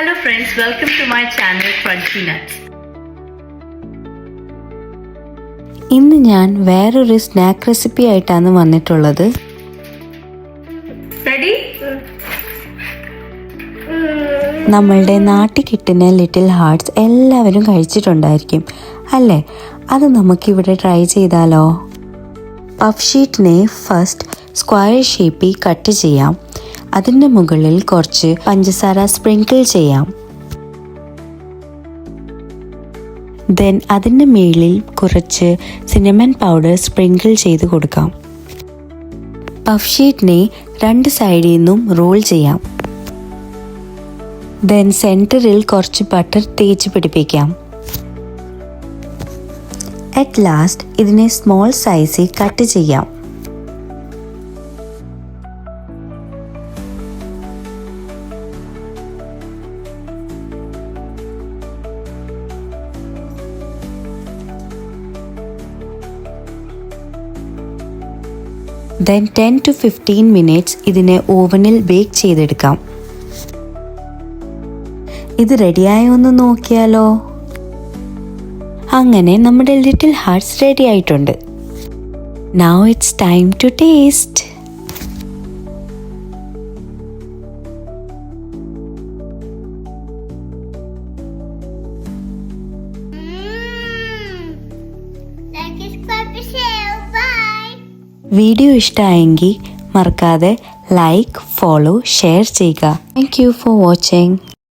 Hello friends, welcome to my channel Crunchy Nuts. ഇന്ന് ഞാൻ വേറൊരു സ്നാക്ക് റെസിപ്പി ആയിട്ടാണ് വന്നിട്ടുള്ളത്. Ready? നമ്മളുടെ നാട്ടിൽ കിട്ടുന്ന ലിറ്റിൽ ഹാർട്ട്സ് എല്ലാവരും കഴിച്ചിട്ടുണ്ടായിരിക്കും അല്ലേ? അത് നമുക്കിവിടെ ട്രൈ ചെയ്താലോ? പഫ് ഷീറ്റിനെ ഫസ്റ്റ് സ്ക്വയർ ഷേപ്പിൽ കട്ട് ചെയ്യാം. അതിൻ്റെ മുകളിൽ കുറച്ച് പഞ്ചസാര സ്പ്രിങ്കിൾ ചെയ്യാം. ദെൻ അതിൻ്റെ മുകളിൽ കുറച്ച് സിനമൺ പൗഡർ സ്പ്രിങ്കിൾ ചെയ്ത് കൊടുക്കാം. പഫ് ഷീറ്റിനെ രണ്ട് സൈഡിൽ നിന്നും റോൾ ചെയ്യാം. ദെൻ സെൻറ്ററിൽ കുറച്ച് ബട്ടർ തേച്ച് പിടിപ്പിക്കാം. അറ്റ് ലാസ്റ്റ് ഇതിനെ സ്മോൾ സൈസിൽ കട്ട് ചെയ്യാം. ദെൻ 10 to 15 minutes ഇതിനെ ഓവനിൽ ബേക്ക് ചെയ്തെടുക്കാം. ഇത് റെഡിയായോ എന്ന് നോക്കിയാലോ? അങ്ങനെ നമ്മുടെ ലിറ്റിൽ ഹാർട്ട്സ് റെഡി ആയിട്ടുണ്ട്. Now it's time to taste. Video ഇഷ്ടമായെങ്കിൽ മറക്കാതെ ലൈക്ക്, ഫോളോ, ഷെയർ ചെയ്യുക. Thank you for watching.